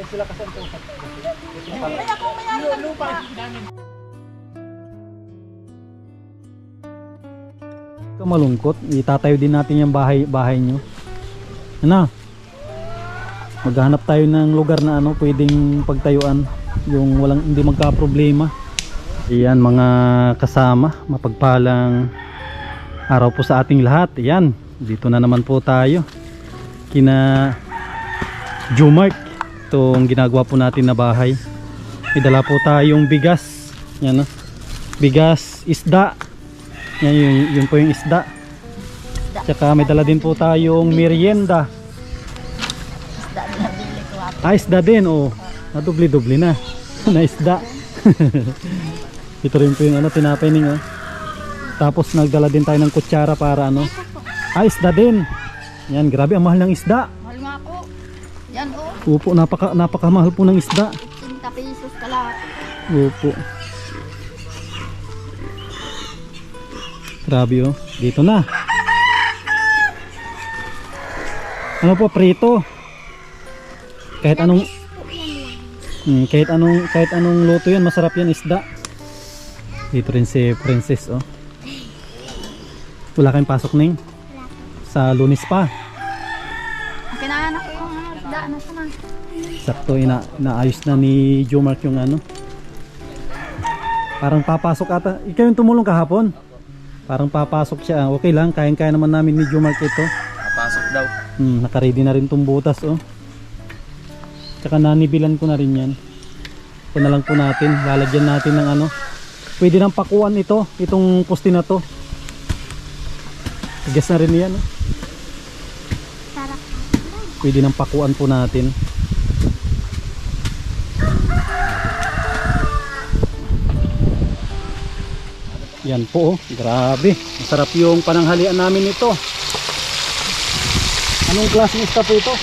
sila kasi ang pusat. Kaya kung mayroon lupa. Ito malungkot. Itatayo din natin yung bahay nyo. Ano? Maghanap tayo ng lugar na ano pwedeng pagtayuan, yung walang hindi magka-problema. Ayan mga kasama, mapagpalang araw po sa ating lahat. Ayan, dito na naman po tayo kina Jumark. Itong ginagawa po natin na bahay. May dala po tayong bigas. Yan, no? Bigas, isda. Yan, yun po yung isda. Tsaka may dala din po tayong merienda. Isda din, oh. Nadubli-dubli na. Na isda. Ito rin po yung ano, tinapay oh. Tapos nagdala din tayo ng kutsara para ano. Isda din. Yan, grabe ang mahal ng isda. Mahal nga po. Yan oh. Opo, napakamahal po ng isda. 50 pesos kalahati. Opo. Grabe oh. Dito na. Ano po, prito. Kahit anong kahit anong luto yan, masarap yan isda. Dito rin si Princess oh. Wala kayong pasok ning? Sa Lunes pa. Kinaanak ko yung isda na sana. Sakto inaayos na ni Jumark yung ano. Parang papasok ata. Ikaw yung tumulong kahapon. Parang papasok siya. Okay lang, kayang-kaya naman namin ni Jumark ito. Papasok daw. Naka-ready na rin tong butas oh. Tsaka nanibilan ko na rin yan. Ito na lang po natin. Lalagyan natin ng ano. Pwede nang pakuan ito. Itong poste na to. Tigas na rin yan oh. Pwede nang pakuan po natin. Yan po oh. Grabe. Masarap yung pananghalian namin ito. Anong klaseng isda po ito?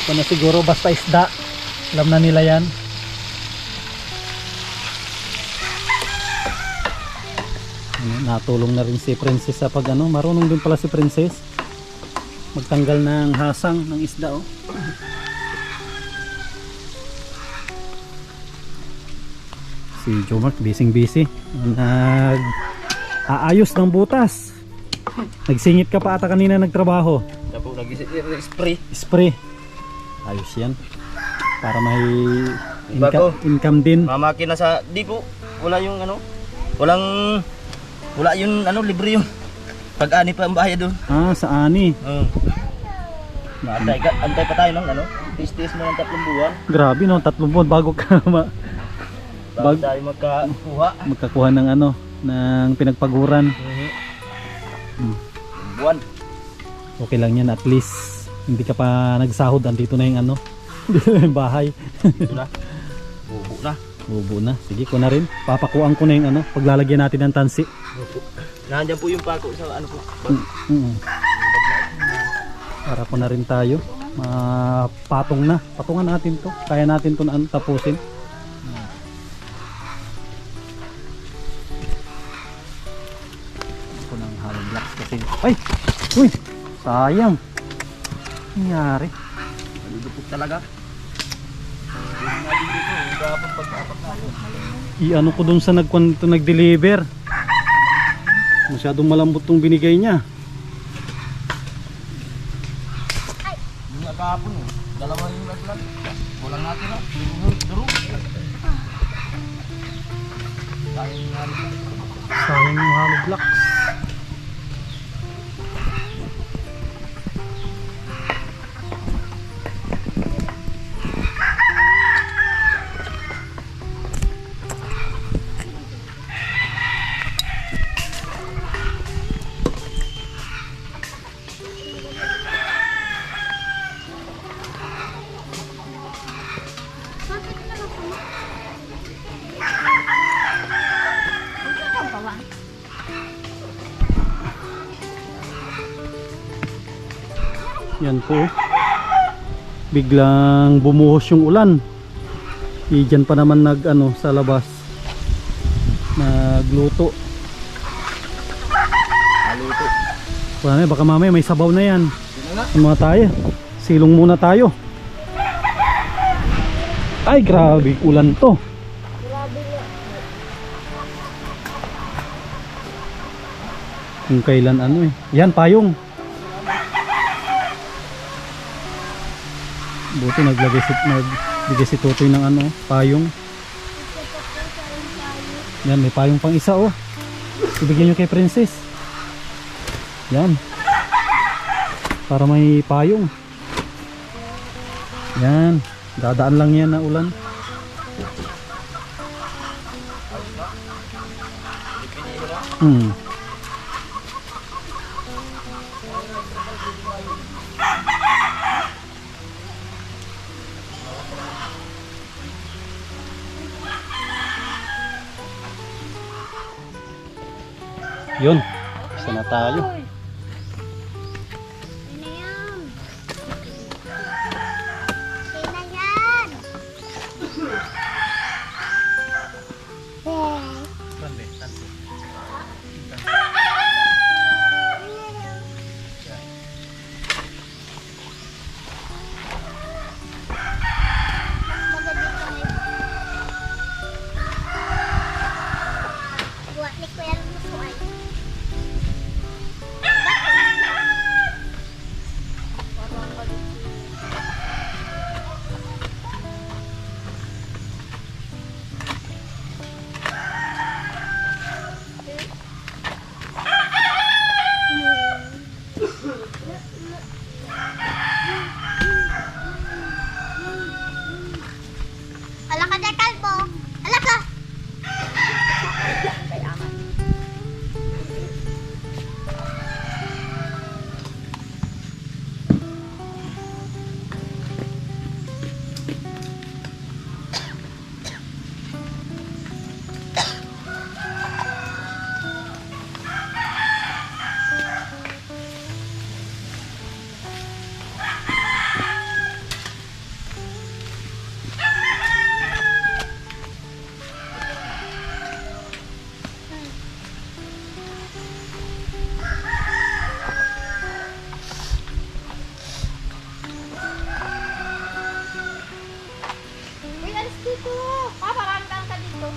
Ito na siguro basta isda. Alam na nila yan. Natulong na rin si Princess sa pag ano. Marunong din pala si Princess magtanggal ng hasang ng isda oh. Si Jumark busy aayos ng butas. Nagsingit ka pa ata kanina nagtrabaho. Dapo nag-spray. Spray. Ayos yan. Para may Bago. income din. Mamakina sa di po. Wala yung ano. Wala yung ano libre yung pag-ani pa ang bayad doon. Sa ani. Antay pa tayo ng ano. Tis-tis mo ng 3 buwan. Grabe no, 3 buwan bago ka Bago tayo magkakuha ng ano, ng pinagpaguran. Buwan. Okay lang yan, at least hindi ka pa nagsahod, andito na yung ano, yung bahay. Ito na. Bubo na. Bubo na. Sige ko na rin. Papakuan ko na yung ano, paglalagyan natin ng tansi. Nandiyan po yung pako sa ano po. Para po na rin tayo. Patong na. Patungan natin to. Kaya natin to na tapusin. Ako ng hollow blocks kasi. Ay! Uy! Sayang! Nangyari. Malulupok talaga. I-ano ko dun sa nag-deliver. Masyadong malambot tong binigay niya. Yung nakahapon oh. Dalawa yung laglag. Walang natin na. Duro. Sayang yung hollow blocks. Yan po. Biglang bumuhos yung ulan. Diyan pa naman nag-ano sa labas. Nagluto. Naluto. Wala na, baka mamaya may sabaw na yan. Sino nga? Ano mga tayo? Silong muna tayo. Ay, grabe, ulan to. Kung kailan ano eh. Yan, payong. Buti nagbigay si Tutoy ng ano, payong. Yan, may payong pang isa oh. Ibigyan nyo kay Princess. Yan. Para may payong. Yan. Dadaan lang yan na ulan. Hmm. Yun. Isa na tayo. Sino yan? Sino yan? Buat ni Kuya Lusuan. Ala ka na kalbo. Ala ka. Uy, alis dito. Parang ka dito.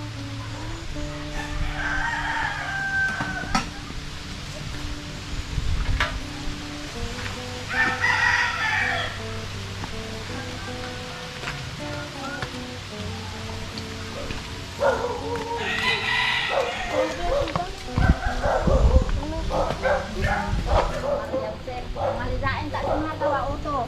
Malizain tak sa mga tawa uto.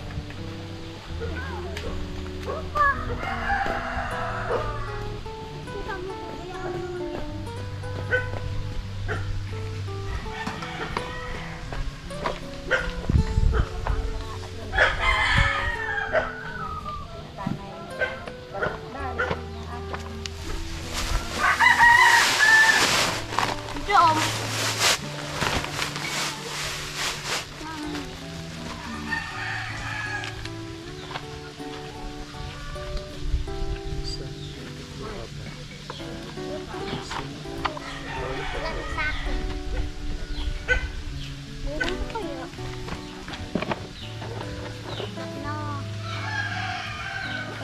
Jom.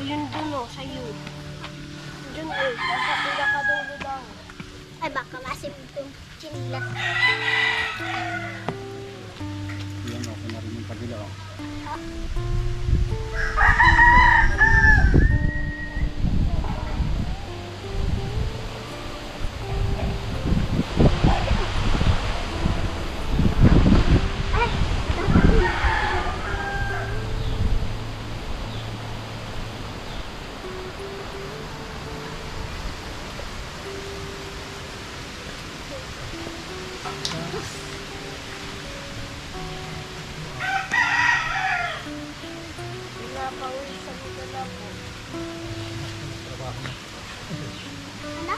Ayun dun o, sa'yo. Dun eh, nasa pinakadulo daw. Ay baka masim itong chinilas. Yan, okay na rin yung kabila oh. Pinapauwi sa Bugala po. Ano?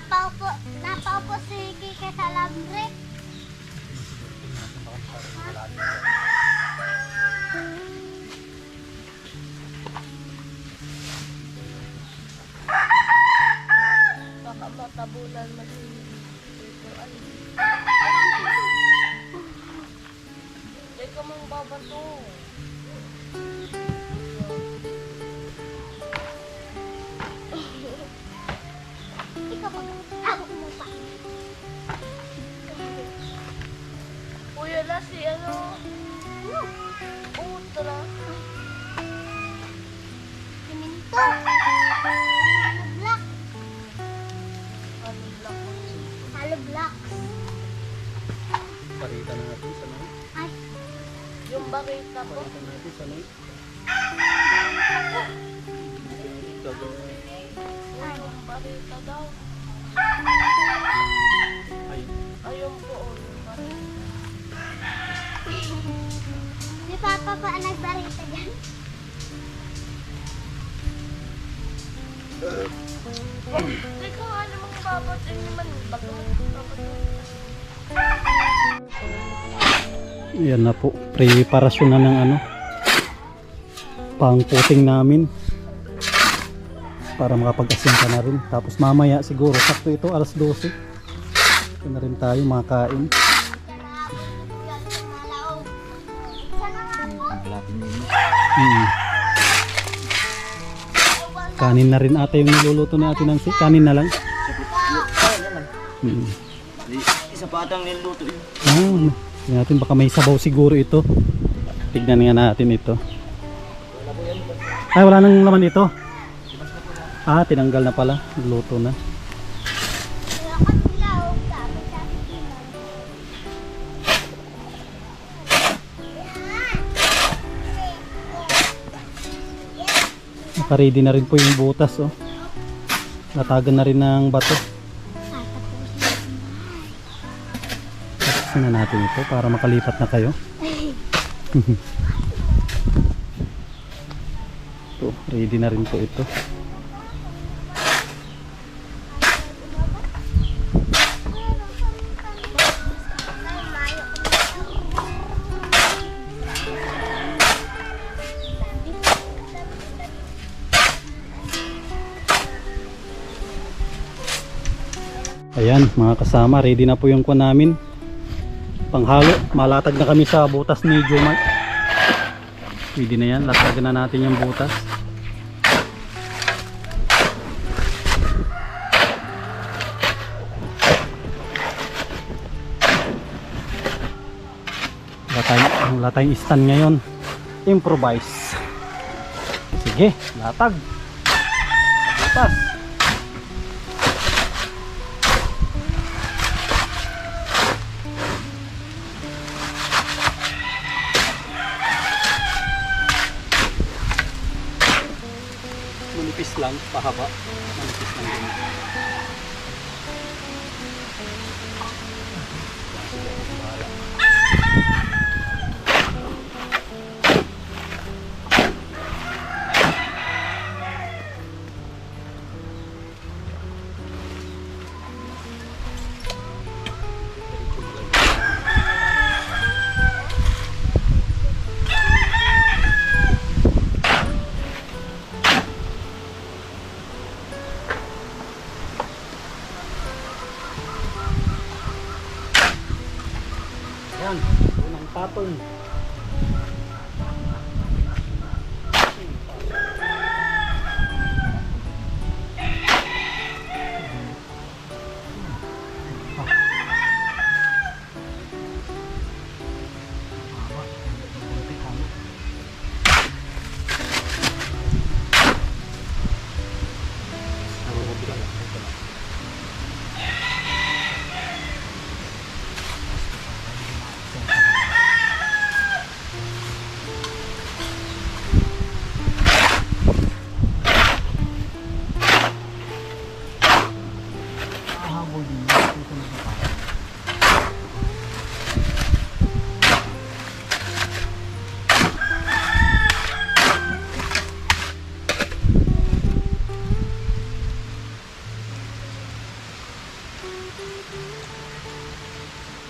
Napaupo si Kike sa laundry. Baka matabunan Hindi ka mong babato. Ikaw pa. Ako mo pa. Kuya na si ano? Ultra. Siminto. Halo black. Halo black. Parita natin sa mga. Ay. Yung bakita ko. Parita natin sa mga. Ay, yung bakita daw. Ay. Ayun po. Yung bakita. Di Papa pa nagbarita dyan? Teka, ano mga babat? Ano naman? Bato? Yan na po, preparasyon na ng ano, pang puting namin para makapag-asin ka na rin. Tapos mamaya siguro, sakto ito, alas 12 ito na rin tayo makain. Kanin na rin ata yung niluluto ni Ate Nancy. Kanin na lang. Isa pa atang niluto yun. Tingnan natin, baka may sabaw siguro ito. Tignan nga natin ito. Ay, wala nang laman ito. Tinanggal na pala. Luto na. Naka-ready na rin po yung butas. Oh. Natagan na rin ng bato. Tapusin na natin ito para makalipat na kayo. Ito, ready na rin po ito. Ayan mga kasama, ready na po yung kuha namin panghalo. Malatag na kami sa butas ni Jomar. Pwede na yan, latagan na natin yung butas. Wala tayong stand ngayon. Improvise. Sige, latag butas. Manipis lang, pahaba. Manipis lang din. Yan, unang patong.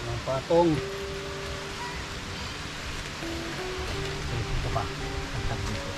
Ang patong. Ito pa. Ang tag dito.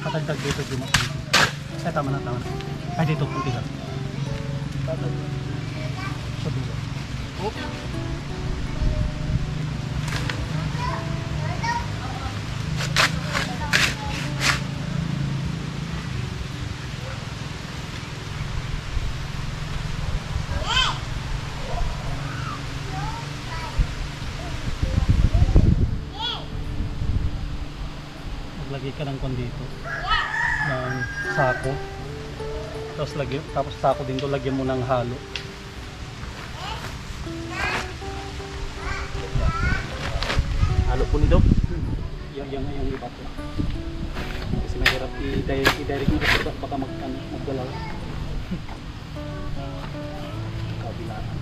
Patagdag dito yung tama na. Ay dito, kunti lang. Sa dulo. Maglagay ka ng kon dito. Ng sako. Tapos sako din to, lagyan mo ng halo. Halo po nito. Yung iba to. Kasi mahirap i-direct mo kasi baka maggalaw. Kabilaan.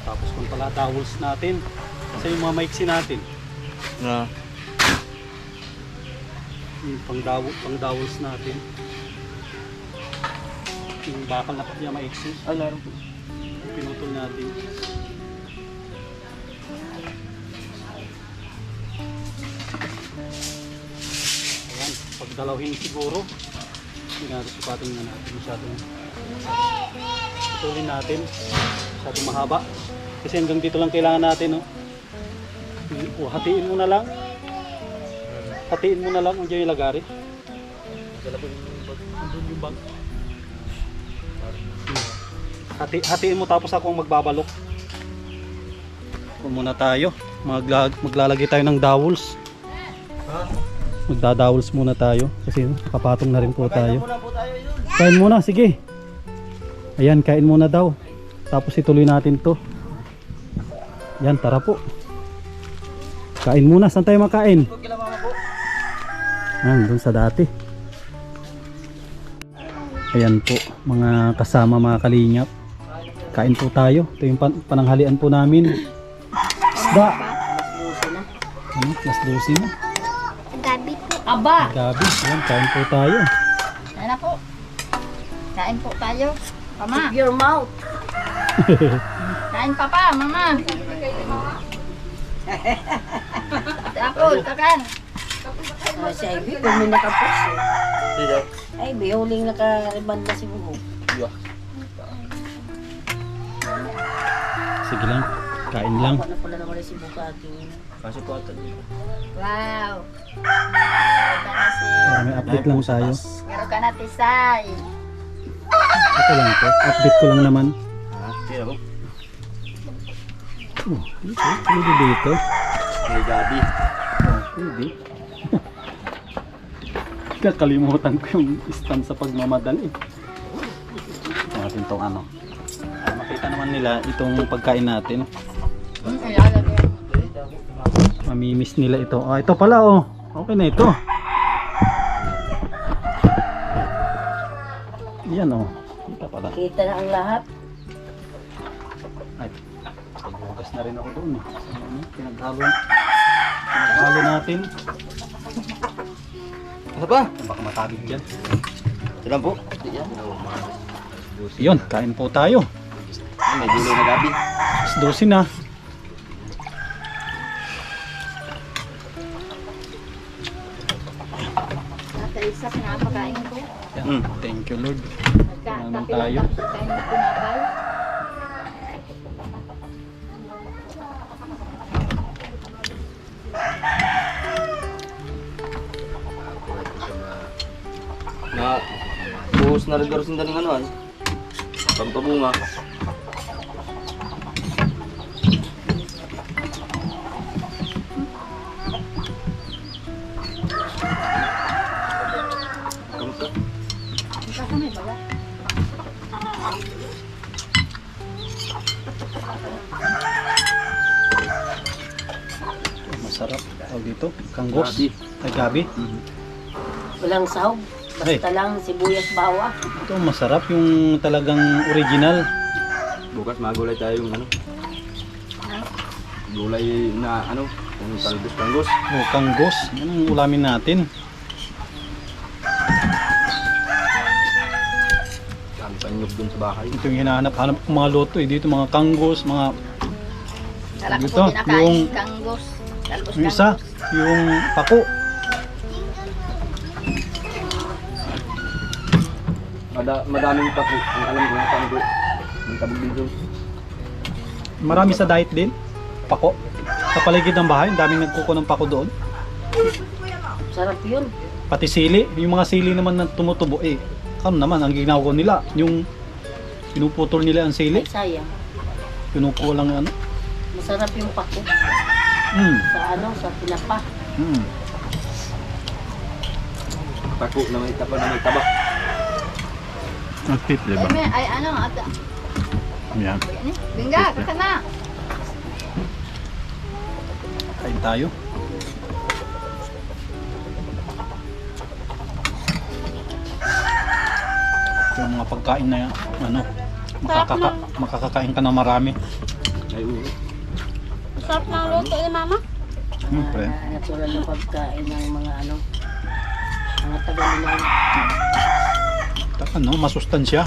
Tapos kung pala dowels natin. Kasi yung mga maiksi natin. Na. Yung pang dowels natin. Yung bakal na niya maiksi. Ay, meron po. Pinutol natin. Ayan, pagdalawin siguro. Hindi natin sukatin na natin masyadong. Putulin natin. Masyadong mahaba. Kasi hanggang dito lang kailangan natin, no? O, hatiin mo na lang. Hatiin mo na lang. Andiyan yung lagari. Andun yung bag. Hatiin mo tapos ako ang magbabalok. Kung muna tayo. Maglalagay tayo ng dowels. Magdadowels muna tayo. Kasi kapatong na rin po tayo. Muna po tayo yun. Kain muna, sige. Ayan, kain muna daw. Tapos ituloy natin to. Yan, tara po. Kain muna, saan tayo makain? Huwag kila mama po. Doon sa dati. Ayan po, mga kasama, mga kalingap. Kain po tayo. Ito yung pananghalian po namin. Isda. Alas 12 na. Gabi po. Aba! Gabi. Yan, kain po tayo. Yan na po. Kain po tayo. Mama. Keep your mouth. Kain pa pa, mama. Apple, takan. Si Ivy, kung may nakapos eh. Sino? Ay, huling nakariban na si Bugo. Iya. Sige lang. Kain lang. Ako na pala naman si Bukati. Kasi po ata dito. Wow. Meron ka na si... May update lang tayo. Meron ka na tisay. Ito lang to. Update ko lang naman. Ha? Sino po? Pwede dito. May gabi. Pwede. Kakalimutan ko yung stand sa pagmamadali. Natin itong ano. Makita naman nila itong pagkain natin. Ayan, Mamimiss nila ito. Ah, ito pala oh. Okay na ito. Yan oh. Kita pala. Kita na ang lahat. Ay, naghugas na rin ako doon eh. Pinaghalo natin. Ano ba? Baka matagig dyan. Sino po? Yan. Yun, kain po tayo. May gulay na gabi. 12 na. Tatay isa, pinapakain ko. Yan. Thank you Lord. Naman Nagkatapi tayo. lang tapos kain ng pinapay. Na buhos na rin garosin daling ano ay. Pagpabunga. Kamusta? Kasi may balat. Masarap. Tawag dito. Kanggos. Gabi. Ay, gabi. Walang sahog. Basta lang sibuyas bawa. Ito masarap yung talagang original. Bukas magulay tayo yung ano. Gulay na ano, yung talbos-talbos. Oh, kanggos. Yan ang ulamin natin. Kami panyog dun sa bahay. Ito yung hinahanap-hanap ng mga loto eh. Dito mga kanggos, mga Kala ko Dito, po kinakain yung- kanggos. Talbos yung isa, yung pako. Madaming pako. Ang alam ko yung pako. Yung tabog dito. Marami sa diet din. Pako. Sa paligid ng bahay, ang daming nagkuko ng pako doon. Sarap yun. Pati sili, yung mga sili naman na tumutubo eh. Ano naman, ang ginagawa nila, yung pinuputol nila ang sili, Ay, sayang. pinukuha lang ano. Masarap yung pako. Sa ano, sa pinapa. Pako na may taba na may taba. Nagtip, di ba? Ay, ano, ata. Yan. Bingga, kaka na. Kain tayo. Yung mga pagkain na yan, ano, makakakain ka na marami. Ay uwi. Sarap ng luto ni Mama. Siyempre. Natural na pagkain ng mga ano, mga taga-Linan. Ano, masustansya.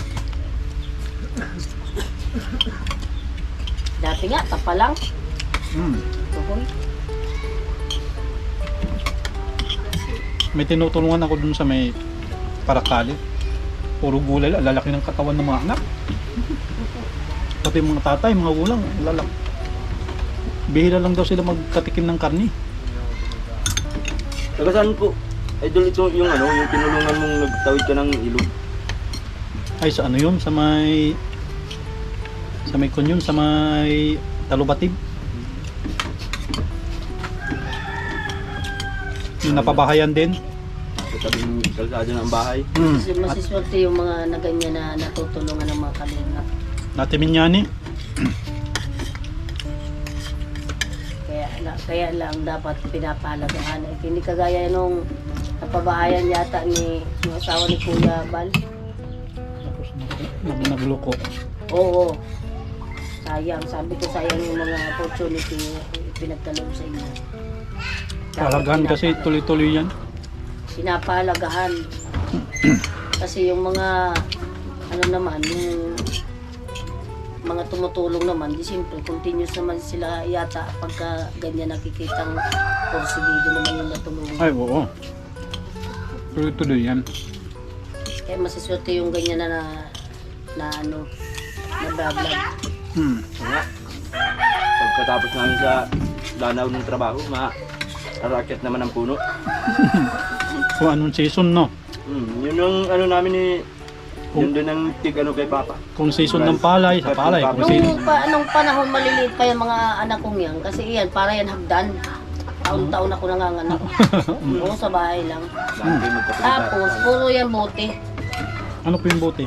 Dati nga, tapa lang. Tukoy. May tinutulungan ako dun sa may Parakali. Puro gulay, lalaki ng katawan ng mga anak. Pati mga tatay, mga gulang, lalaki. Bihira lang daw sila magkatikim ng karni. Taga saan po? Idol ito yung ano, yung tinulungan mong nagtawid ka ng ilog. Ay, sa ano yun? Sa may kunyon, sa may Talubatib. Yung napabahayan din. Sa tabing kalsada ng bahay. Kasi masiswerte yung mga na ganyan na natutulungan ng mga kalinga. Natimin yan eh. Kaya lang dapat pinapalagahan. Hindi kagaya nung napabahayan yata ni yung asawa ni Kuya Bal. Nagluko. Oo. Sayang. Sabi ko sayang yung mga opportunity pinagkaloob sa inyo. Palagahan kasi tuloy-tuloy yan. Pinapahalagahan. Kasi yung mga ano naman, yung mga tumutulong naman, di siyempre continuous naman sila yata pagka ganyan nakikitang porsigido naman yung natulungan. Ay, oo. Tuloy-tuloy yan. Kaya masiswerte yung ganyan na ano, na vlog. Nga. Pagkatapos namin sa danaw ng trabaho, ma-racket naman ang puno. Kung anong season, no? Yun yung ano namin ni... Yun doon ang tig ano kay Papa. Kung season ng palay, sa palay. Kung season... Nung panahon maliliit pa yung mga anak kong yan, kasi iyan, para yan hagdan. Taon-taon ako nanganganak. Oo, sa bahay lang. Lagi kayo magkapit. Tapos, puro yan bote. Ano po yung bote?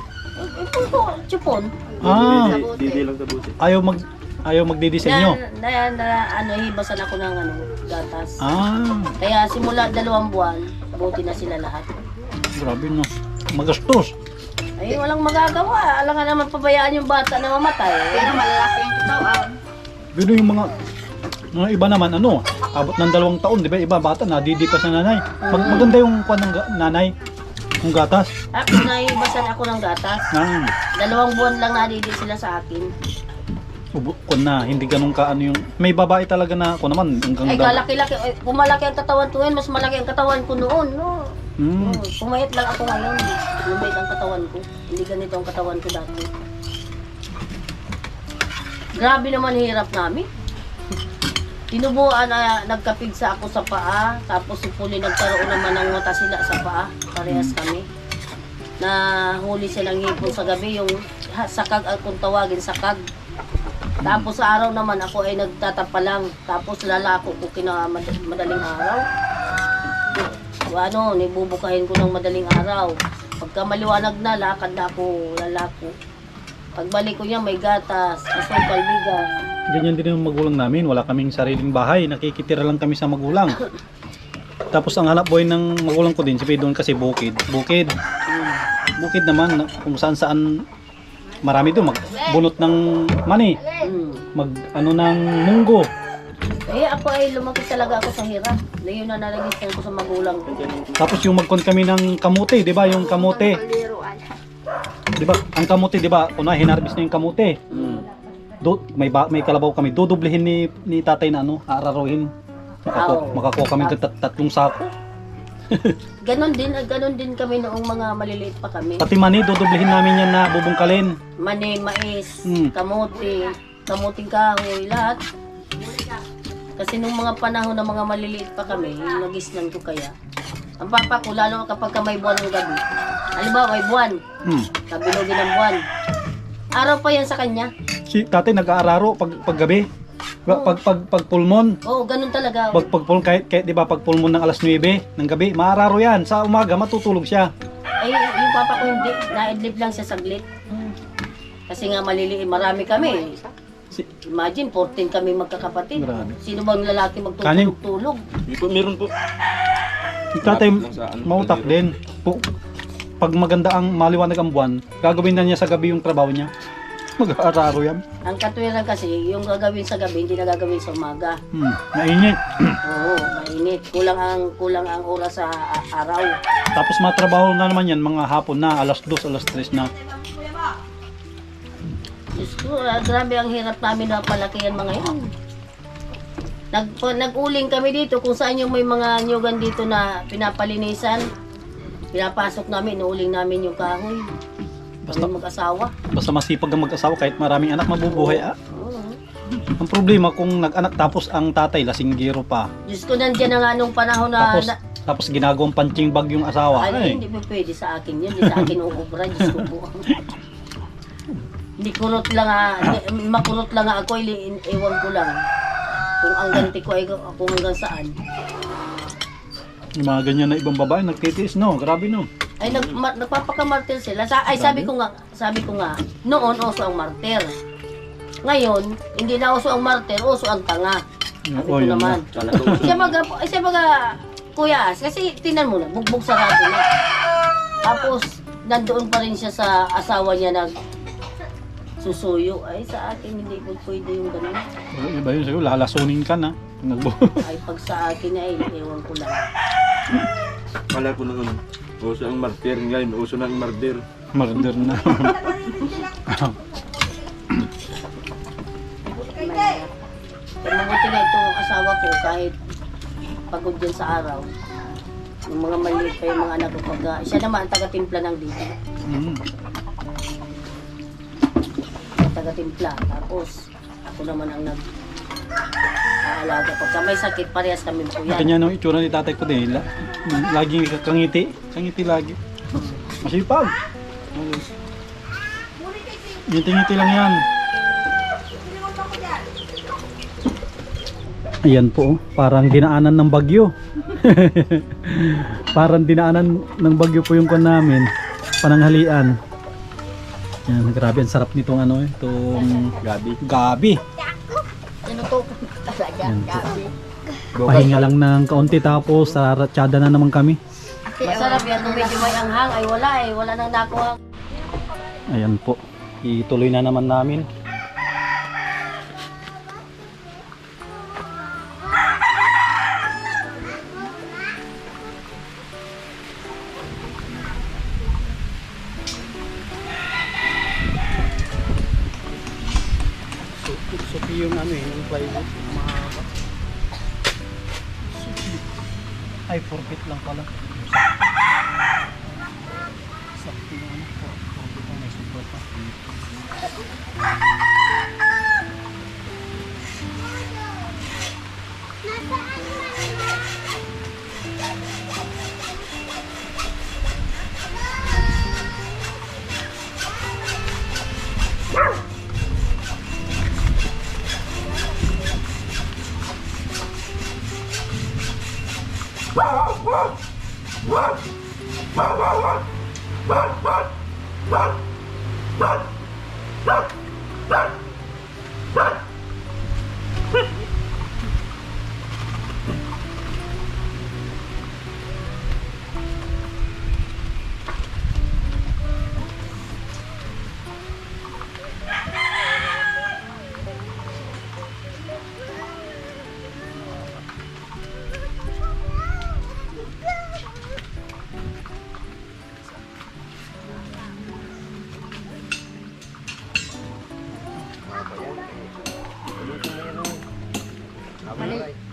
Puro chupon. Ah, Didi lang sa buti. ayaw magdidisenyo. Ano, hibasan ako ng ano, gatas. Ah, Kaya simula 2 buwan, bote na sila lahat. grabe no. Magastos. Ay, walang magagawa. Alam nga naman pabayaan yung bata na mamatay. Pero malalaki yung katawan. Pero yung mga iba naman ano, abot ng 2 taon, di ba? Iba bata nadidipas na nanay. Maganda yung kuan ng nanay, yung gatas. Ako nahibasan ako ng gatas. Ah, 2 buwan lang nadidi sila sa akin. kuan na, hindi ganun ka ano yung may babae talaga na kuan naman hanggang Ay, kalaki-laki. Ay, kung malaki ang katawan ko ngayon, mas malaki ang katawan ko noon, no? Hmm. Pumayat lang ako ngayon. Lumait ang katawan ko. Hindi ganito ang katawan ko dati. Grabe naman hirap namin. Tinubuan na nagkapigsa ako sa paa. Tapos si Puli nagkaroon naman ng mata sila sa paa. Parehas kami. Na huli silang hipon sa gabi. Yung sakag kung tawagin, sakag. Tapos sa araw naman ako ay nagtatapa lang. Tapos lalako ko madaling araw. Ano, nibubukahin ko ng madaling araw. Pagka maliwanag na, lakad na ako, lalako. Pagbalik ko niya, may gatas, asukal, bigas. Ganyan din yung magulang namin, wala kaming sariling bahay, nakikitira lang kami sa magulang. Tapos ang hanap buhay ng magulang ko din, si doon kasi bukid. Bukid naman, kung saan marami doon, magbunot ng mani, mag ano ng munggo. Eh, ako ay lumaki talaga ako sa hirap. Na yun na nalagisan ko sa magulang ko. Tapos yung magkon kami ng kamote, 'di ba? Yung kamote. Paliruan. 'Di ba? Ang kamote, 'di ba? Una hinarvest na yung kamote. May kalabaw kami. Dodoblehin ni tatay na ano, aararuhin. Makakuha kami ng tatlong sako. Ganon din kami noong mga maliliit pa kami. Pati mani, dodoblehin namin yan na bubungkalin. Mani, mais, Mm. kamuting kahoy, lahat. Kasi nung mga panahon na mga maliliit pa kami, yung nagisnan ko kaya. Ang papa ko, lalo kapag may buwan ng gabi. Halimbawa, may buwan. Kabilogin ng buwan. Araw pa yan sa kanya. Si tatay nag-aararo pag gabi. Pag pulmon. Oo, ganun talaga. Pag pulmon kahit 'di ba pag pulmon ng alas 9 ng gabi, maararo yan. Sa umaga matutulog siya. Ay, yung papa ko hindi. Naidlip lang siya saglit. Kasi nga maliliit, marami kami. Imagine, 14 kami magkakapatid. Grabe. Sino bang lalaki Kanin. magtutulog-tulog? Meron po. Si tatay Lang sa ano, mautak din. Pag maganda ang maliwanag ang buwan, gagawin na niya sa gabi yung trabaho niya. Mag-aararo yan. Ang katwiran kasi, yung gagawin sa gabi, hindi na gagawin sa umaga. Mainit. Oo, mainit. Kulang ang oras sa araw. Tapos matrabaho na naman yan mga hapon na, alas 2, alas 3 na. Diyos ko, grabe ang hirap namin na palakihan mga yun. Nag-uling kami dito kung saan yung may mga nyugan dito na pinapalinisan. Pinapasok namin, inuuling namin yung kahoy. Basta- Kami mag-asawa. Basta masipag ang mag-asawa kahit maraming anak mabubuhay. Oo. Ang problema kung nag-anak tapos ang tatay lasinggero pa. Diyos ko, nandiyan na nga nung panahon na... Tapos ginagawang punching bag yung asawa. Ay, hindi po pwede sa akin yun. Hindi sa akin uubra. Diyos ko po. Hindi kurot lang makurot lang ako. Ewan ko lang. Kung ang ganti ko ay kung hanggang saan. Yung mga ganyan na ibang babae nagtitiis, no? Grabe, no? Ay, nagpapakamartir sila. Sabi ko nga, noon uso ang martir. Ngayon, hindi na uso ang martir, uso ang tanga. Sabi ko yun naman. Siya baga, Kuya As, kasi tinan mo na, bugbog sarado na. Tapos, nandoon pa rin siya sa asawa niya susuyo. Ay, sa akin hindi po pwede yung ganun. Iba yun sa'yo, lalasunin ka na. Ay, pag sa akin ay, ewan ko lang. Kala ko noon, uso ang martir. Ngayon, uso na ang martir. Murder na. Pero mabuti nga itong asawa ko kahit pagod yan sa araw. Yung mga maliit pa yung mga anak ko pag siya naman ang taga-timpla ng dito. Taga-timpla. Tapos ako naman ang nag-aalaga. Pagka may sakit, parehas kami po yan. Kanya nung itsura ni tatay ko din. Laging kangiti. Kangiti lagi. Masipag. Ngiti-ngiti lang yan. Ayan po, parang dinaanan ng bagyo. Parang dinaanan ng bagyo po yung kwan namin. Pananghalian. Yan, grabe ang sarap nitong ano, itong gabi. Tinutukan ko talaga. Yan po. Gabi. Pahinga lang ng kaunti tapos saratsada na naman kami. Masarap yan. Kung medyo may anghang, ay wala eh. Wala nang nakuha. Ayan po, ituloy na naman namin. Suki yung ano eh, yung plywood, mahaba. Ay, 4 feet lang pala. Sakto na ano, 4 feet lang, may super pa.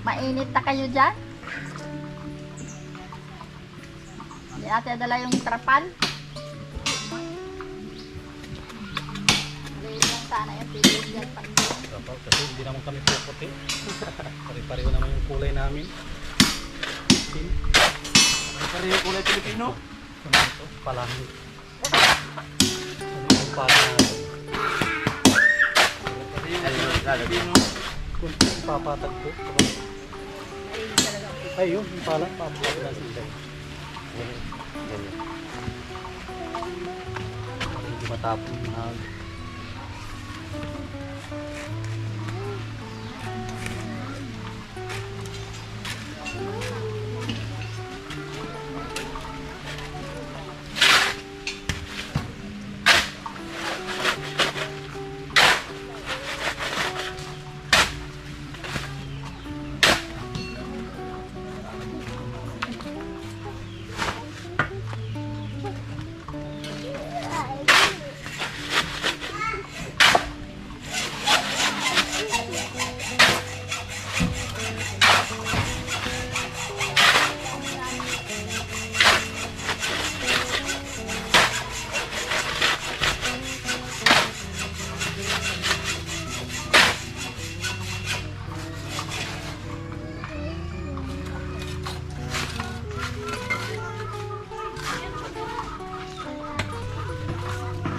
Mainit na kayo dyan? Hindi natin dala yung trapal. Maliit lang sana yung pigil dyan. Kasi hindi naman kami puputi. Pare-pareho naman yung kulay namin. Pare yung kulay Pilipino. Ito, palangit. Ano yung palangit? Kung papatag ko. Ay, yun, yung palang papatag na sila. Hindi matapon yung hag.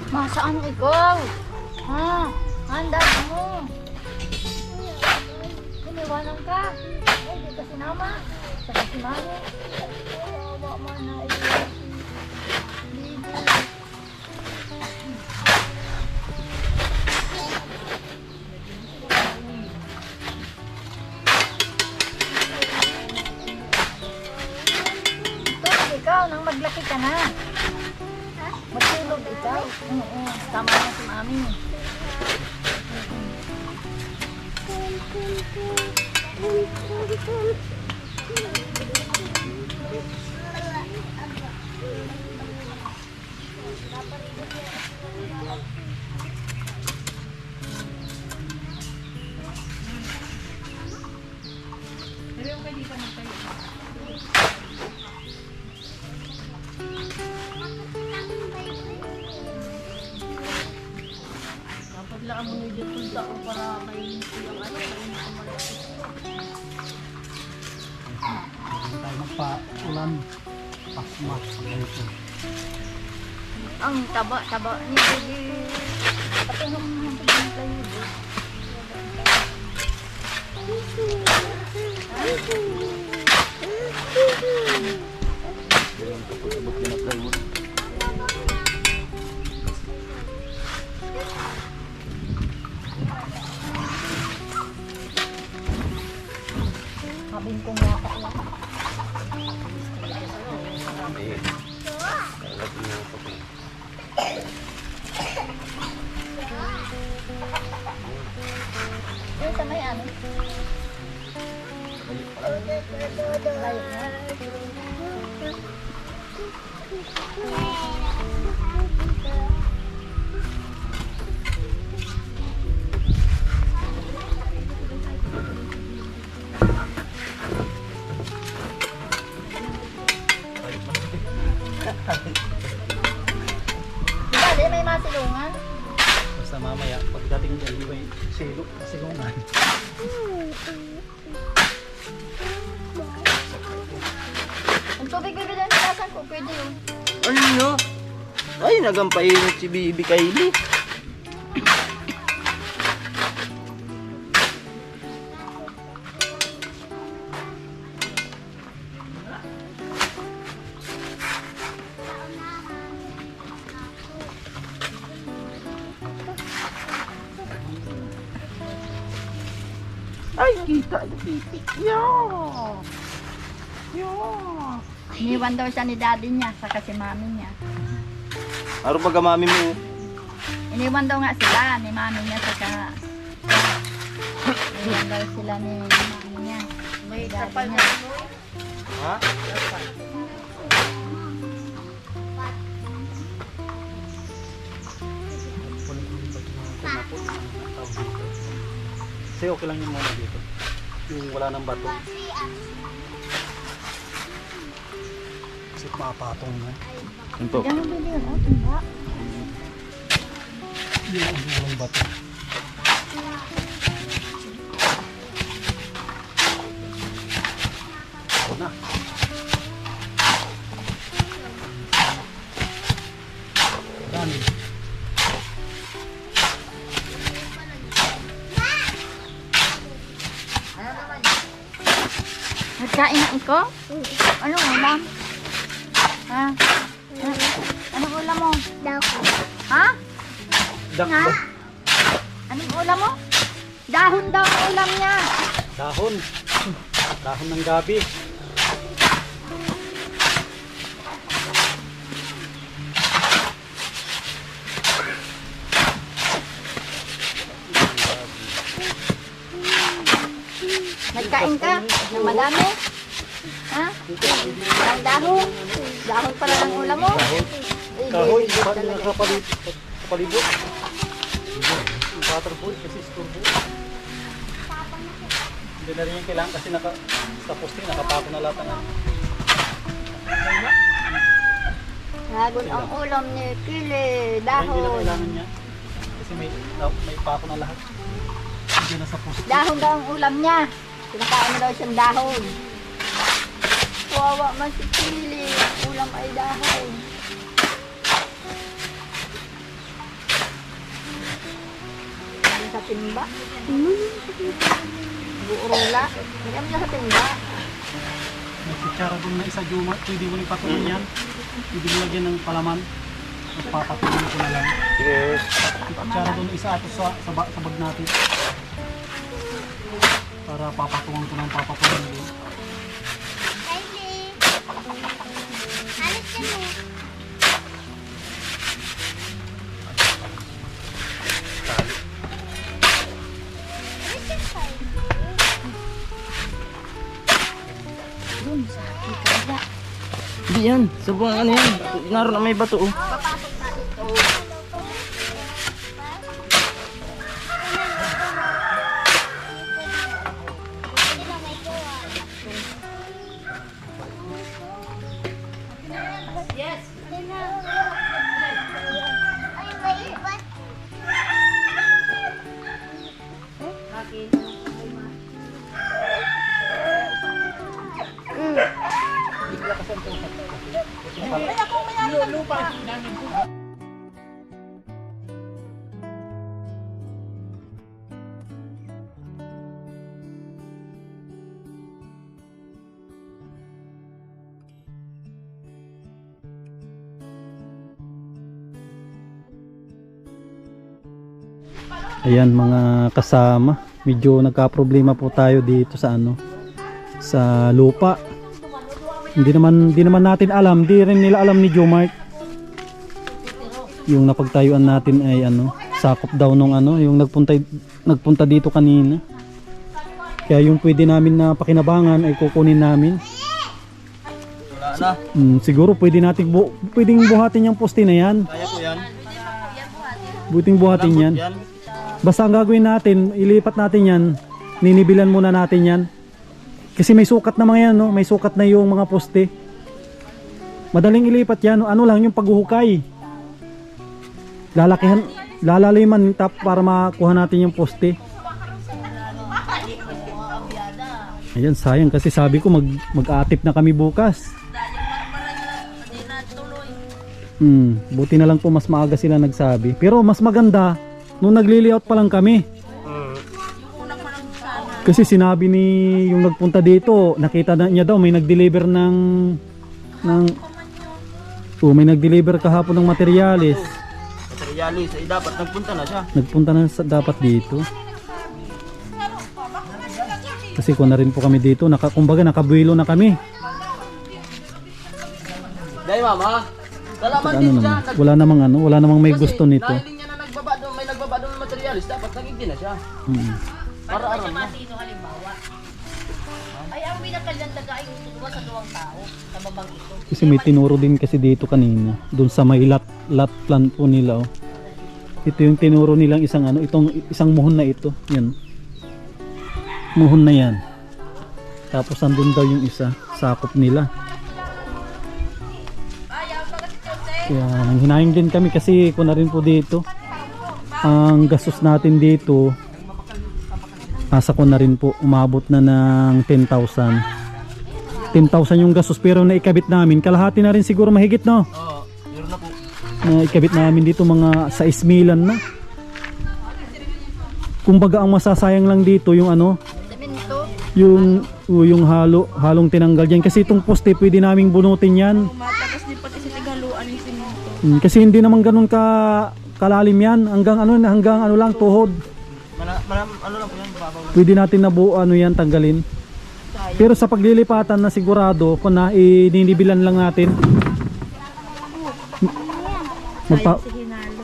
Masaan ikaw? Ha? Handa mo. Iniwanan ka. Hindi ka sinama. Saka si Mami. Awa man na ito. Ikaw, nang maglaki ka na. Matulog ikaw. Oo, tama na si Mami. Dapat lang mo nyo dito ko para may yung ano, may malaki. Hindi tayo magpa-ulan. Pasma. Ganito. Ang taba ni Baby. Pati nung hanggang kayo. Yung kapag-abot yun na plywood. Sabing kong waka lang. Eh, lagi yung kapag. Yung sa may ano? Layo na. Diba, may masilungan? Basta mamaya, pagdating dyan, may silo, silungan. Ang tubig bibilan sa lasan ko, pwede yun. Ano? Ay, nagampainit si Bibi Kylie. Ay, kita na pipi. Yo! Yo! Iniwan daw siya ni daddy niya, saka si mami niya. Araw pagka mami mo. Iniwan daw nga sila ni mami niya, saka iniwan daw sila ni mami niya. May Daddy kapal niya. na mo. Ha? Kasi okay lang yung muna dito. Yung wala ng bato. Kasi mapatong na. Yun po. Diyan yung bili yun, oh, tumba. Yung walang bato. Ito na. Dami. Nagkain na ko? Anong ulam? Ha? Anong ulam mo? Dako. Ha? Dakbo. Anong ulam mo? Dahon daw ang ulam niya. Dahon. Dahon ng gabi. Nagkain ka? Ng madami? Ha? Ang dahon? Dahon pala ng ulam mo? Kahoy, ba't hindi nakapalibot? Yung waterboard kasi storbo. Hindi na rin yung kailangan kasi sa posting nakapako na lahat ng Lagon ang ulam ni Pili, Hindi na dahon. kailangan niya. Kasi may pako na lahat. Hindi na sa posting. Dahon daw ang ulam niya. Kinakain na daw siyang dahon. Kawawa man si Pili. Ulam ay dahon. Ano sa timba? Buurola. Hindi mo sa timba. May kutsara doon na isa Juma. Pwede mo rin patuloy yan. Pwede mo lagyan ng palaman. Magpapatuloy ko na lang. Yes. May kutsara doon isa ato sa bag natin. Para papatungan ko ng papatungan doon. dun sa kikaya. Hindi yan. Sa buwan ano yan. Naroon na may bato oh. Papasok na ito. Yes. Ayan mga kasama, medyo nagka-problema po tayo dito sa ano, sa lupa. Hindi naman natin alam, di rin nila alam ni Jomart. Yung napagtayuan natin ay ano, sakop daw nung ano, yung nagpunta dito kanina. Kaya yung pwede namin na pakinabangan ay kukunin namin. Wala na. Siguro pwedeng buhatin yung poste na yan. Kaya po yan. Buting buhatin yan. Yan. Basta ang gagawin natin, ilipat natin yan, ninibilan muna natin yan. Kasi may sukat na mga yan, no? May sukat na yung mga poste. Madaling ilipat yan, ano lang yung paghuhukay. Lalaliman tap para makuha natin yung poste. Ayan, sayang kasi sabi ko mag-aatip na kami bukas. Buti na lang po mas maaga sila nagsabi. Pero mas maganda nung nagli-layout pa lang kami. Kasi sinabi ni yung nagpunta dito, nakita na niya daw may nag-deliver may nag-deliver kahapon ng materyales. Materialis ay dapat nagpunta na siya. Nagpunta na dapat dito. Kasi kung na rin po kami dito, kumbaga nakabuelo na kami. Dahil mama, dalaman Ano din naman, siya. wala namang may gusto nito. Dahil niya na may nagbaba doon ng materialis, dapat nagigdi na siya. Para aram na. Ay, ang binakalan taga ay utuwa sa duwang tao sa babang ito. Kasi may tinuro din kasi dito kanina, doon sa may lot plan po nila. Oh. Ito yung tinuro nilang isang ano, itong isang muhon na ito. Yan. Muhon na yan. Tapos andun daw yung isa, sakop nila. Kaya nanghinayang din kami kasi kung na rin po dito, ang gastos natin dito, nasa ko na rin po, umabot na ng 10,000. 10,000 yung gastos pero naikabit namin, kalahati na rin siguro mahigit, no? Oo, meron na po. Naikabit namin dito mga 6,000 na. Kumbaga ang masasayang lang dito yung ano, yung halong tinanggal diyan kasi itong poste pwede naming bunutin yan. Matakas din pati sa tighaluan yung simento. Kasi hindi naman ganun kalalim yan, hanggang ano lang tuhod. Ano lang po yan, babaw lang. Pwede natin na yan tanggalin. Pero sa paglilipatan na sigurado kung na ininibilan lang natin.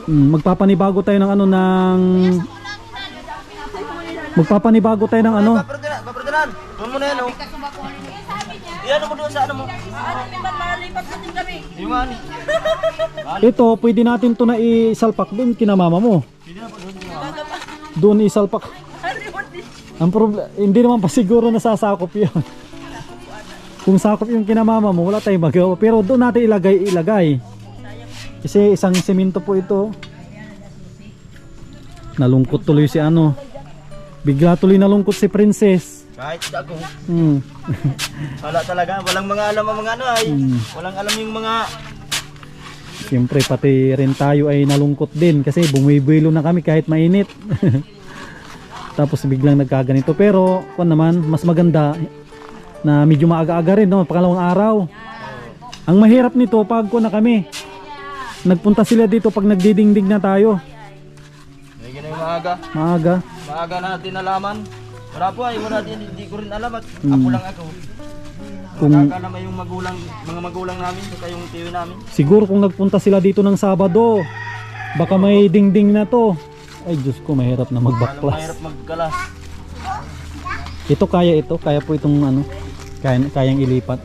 Magpapanibago tayo ng ano magpapanibago tayo ng ano. Paperdinan, doon mo na yan, oh. Iyan mo doon sa ano mo. Malipat natin kami. Yung ani. Ito, pwede natin to na isalpak doon kina mama mo. Doon isalpak. Ang problema, hindi naman pa siguro nasasakop yun. Kung sakop yung kinamama mo, wala tayong magawa. Pero doon natin ilagay. Kasi isang semento po ito. Nalungkot tuloy si ano. Bigla tuloy nalungkot si Princess. Kahit ako. Wala talaga, walang mga alam ang mga ano ay. Walang alam yung mga... Siyempre pati rin tayo ay nalungkot din kasi bumibuelo na kami kahit mainit. Tapos biglang nagkaganito. Pero kung naman, mas maganda na medyo maaga-aga rin, no? Pangalawang araw. Ang mahirap nito pag na kami. Nagpunta sila dito pag nagdidingdig na tayo. May ganun yung maaga. Maaga. Maaga natin nalaman. Wala po ay, wala din, hindi ko rin alam at ako lang ako. Nakakalaman yung mga magulang namin, saka yung tiyo namin. Siguro kung nagpunta sila dito ng Sabado, baka may dingding na to. Ay Diyos ko, mahirap na Mahirap magbaklas. magkalas. Ito kaya po itong ano. kayang ilipat.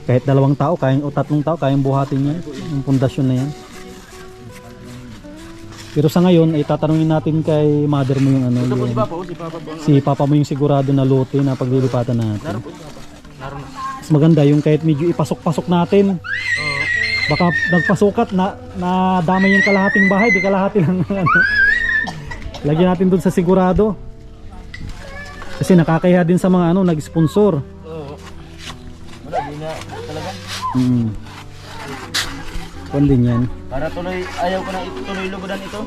Kahit 2 tao, o 3 tao, kayang buhatin yan. Yung pundasyon na yan. Pero sa ngayon, ay tatanungin natin kay mother mo yung ano, Ito po yung, si Papa, si Papa po. si papa mo yung sigurado na lote na paglilipatan natin. Naroon po si Papa. Naroon na. Mas maganda yung kahit medyo ipasok-pasok natin. Oo. Baka nagpasukat na damay yung kalahating bahay, di kalahati lang ano. Lagyan natin dun sa sigurado. Kasi nakakaya din sa mga ano, nag-sponsor. Oo. Wala, di na talaga. Kung din yan. Para tuloy, ayaw ko na ituloy lubudan ito.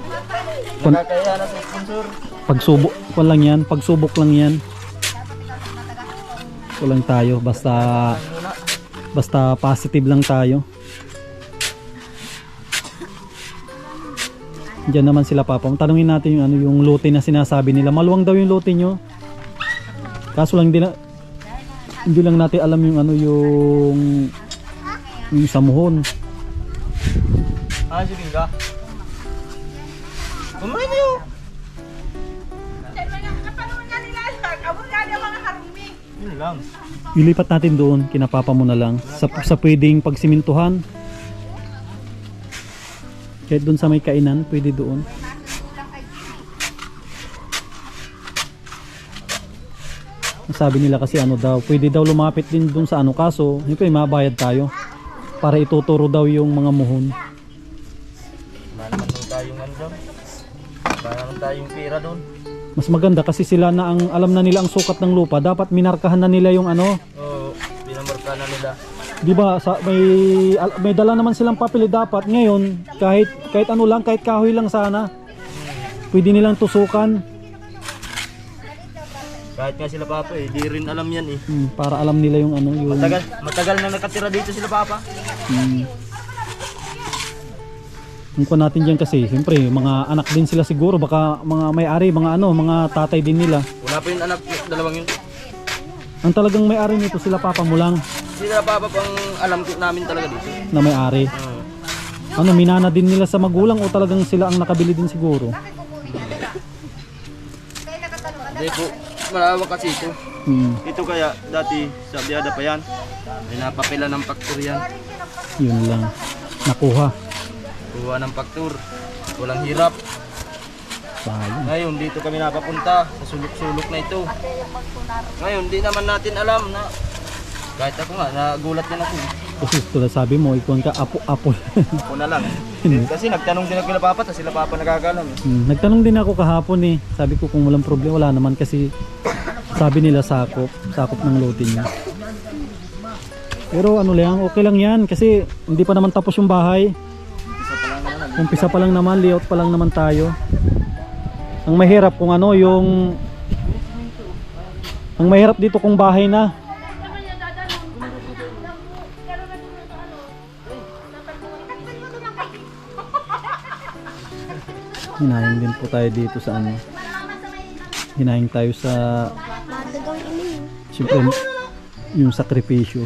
Kun- Nakakaya na sa sponsor. Pagsubok ko lang yan, pagsubok lang yan. Kulang tayo, basta positive lang tayo. Diyan naman sila papa. Tanungin natin yung ano, yung lote na sinasabi nila. Maluwang daw yung lote nyo. Kaso lang hindi lang natin alam yung ano, yung samuhon. Ah, sige ka. Kumain niyo. Yun lang. Ilipat natin doon, kinapapa mo na lang. Sa pwedeng pagsimintuhan. Kahit doon sa may kainan, pwede doon. Sabi nila kasi ano daw, pwede daw lumapit din doon sa ano, kaso hindi mabayad tayo para ituturo daw yung mga muhon. Wala naman doon tayong ano doon. Wala naman tayong pera doon. Mas maganda kasi sila na ang alam na nila ang sukat ng lupa, dapat minarkahan na nila yung ano. Oo, pinamarka na nila. 'Di ba? May dala naman silang papel dapat ngayon kahit ano lang, kahit kahoy lang sana. Pwede nilang tusukan. Kahit nga sila Papa eh, di rin alam yan eh. Para alam nila yung ano, yung Matagal na nakatira dito sila Papa. Ang kuha natin diyan kasi, siyempre, mga anak din sila siguro, baka mga may-ari, mga ano, mga tatay din nila. Wala pa yung anak, dalawang yun. Ang talagang may-ari nito sila papa mo lang Sila Papa pang alam ko namin talaga dito. na may-ari. Ano, minana din nila sa magulang o talagang sila ang nakabili din siguro? Hindi po, malawak kasi ito. Ito kaya dati sa biyada pa yan. May napapila ng faktur yan. Yun lang. Nakuha. Kuha ng faktur. Walang hirap. Sayang. Ngayon dito kami napapunta sa sulok-sulok na ito. Ngayon di naman natin alam na kahit ako nga nagulat din ako. Kasi tulad sabi mo, ikaw ka apo-apo. Ako na lang. Kasi nagtanong din ako kila Papa, tapos sila Papa nagkakalam. Nagtanong din ako kahapon eh. Sabi ko kung walang problema, wala naman kasi sabi nila sakop ng lote niya. Pero ano lang, okay lang yan kasi hindi pa naman tapos yung bahay. Umpisa pa lang naman, layout pa lang naman tayo. Ang mahirap kung ano yung ang mahirap dito kung bahay na. Hinahing din po tayo dito sa ano. Hinahing tayo sa siyempre yung sakripisyo.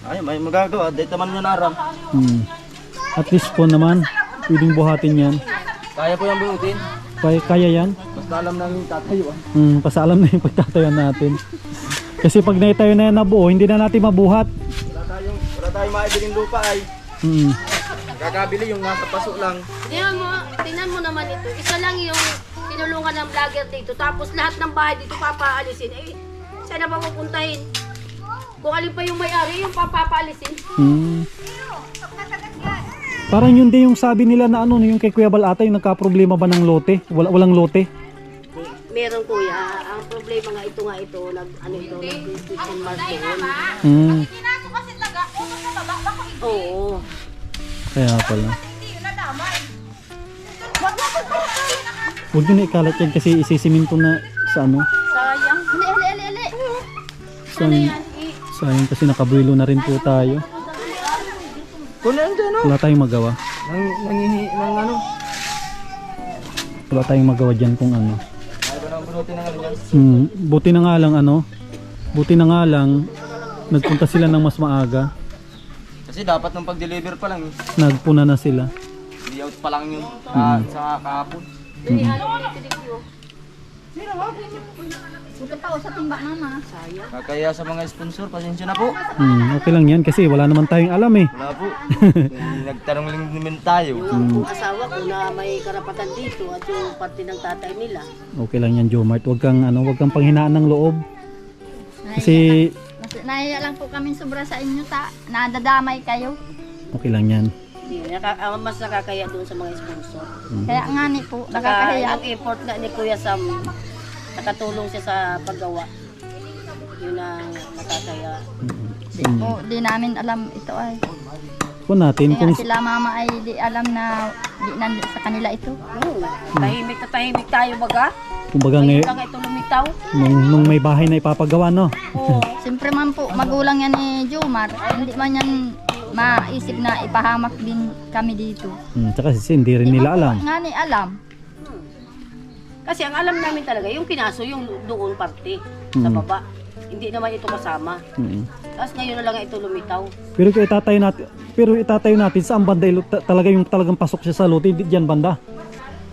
Ay, may magagawa. Dahil naman nyo naram. At least po naman, pwedeng buhatin yan. Kaya po yung buutin. Kaya yan. Basta alam namin tatayo. Pasaalam na yung pagtatayo natin. Kasi pag naitayo na yan na buo, hindi na natin mabuhat. Wala tayong maibiling lupa ay. Kakabili yung nasa paso lang. Tingnan mo naman ito. Isa lang yung tinulungan ng vlogger dito. Tapos lahat ng bahay dito papaalisin. Eh, saan na ba pupuntahin? Kung alin pa yung may-ari, yung papaalisin. Parang yun din yung sabi nila na ano, yung kay Kuya Balata, yung nagka-problema ba ng lote? Walang lote? Meron kuya. Ang problema nga ito, nag-question mark doon. Oo. Kaya pala. Huwag nyo na ikalat yan kasi isisiminto na sa ano. Sayang. Ali. Sayang kasi nakabuelo na rin po tayo. Kunin din no? Wala tayong magawa. Nang ano? Wala tayong magawa dyan kung ano. Ay ba nang bunutin ng ano yan? Buti na nga lang ano. Buti na nga lang nagpunta sila ng mas maaga. Kasi dapat nung pag-deliver pa lang eh. Nagpuna na sila. Hindi out pa lang yun sa kahapon. Buto pa o sa timba mama. Sayang. Kaya sa mga sponsor, pasensya na po. Okay lang yan kasi wala naman tayong alam eh. Wala po. Nagtanong lang naman tayo. Yung asawa ko na may karapatan dito at yung parte ng tatay nila. Okay lang yan, Jomart. Huwag kang panghinaan ng loob. Kasi Nahiya lang po kami sobra sa inyo nadadamay kayo. okay lang yan. Mas nakakaya doon sa mga sponsor. Kaya nga ni po, Saka nakakahiya. ang effort na ni Kuya Sam, nakatulong siya sa paggawa. Yun ang nakakaya. Di namin alam ito ay. Kung natin, Kaya kung sila mama ay di alam na di nandito sa kanila ito. Tahimik na tahimik tayo baga. kumbaga Ngayon ngay, lang ito lumitaw. nung may bahay na ipapagawa, no? Oo. Siyempre man po, magulang yan ni Jomar. Hindi man yan maisip na ipahamak din kami dito. Tsaka hindi rin nila alam. Nga ni alam. Kasi ang alam namin talaga, yung pinaso, yung doon parte, sa baba. Hindi naman ito kasama. Tapos ngayon na lang ito lumitaw. Pero itatayo natin saan banda talagang pasok siya sa lote, diyan banda.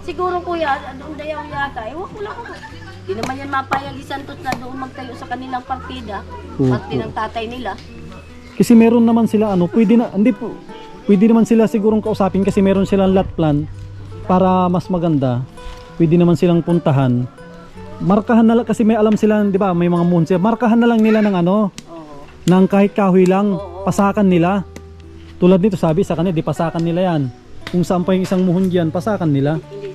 Siguro kuya, doon dayaw yata. Ewan ko lang ako. Di naman yan mapayag si Santos na doon magtayo sa kanilang partida. Parte ng tatay nila. Kasi meron naman sila pwede naman sila sigurong kausapin kasi meron silang lot plan para mas maganda. Pwede naman silang puntahan. Markahan na lang kasi may alam sila, 'di ba? May mga munsi. Markahan na lang nila ng ng kahit kahoy lang, pasakan nila. Tulad nito sabi sa kanila, di pasakan nila 'yan. Kung saan pa yung isang muhon diyan, pasakan nila. Hindi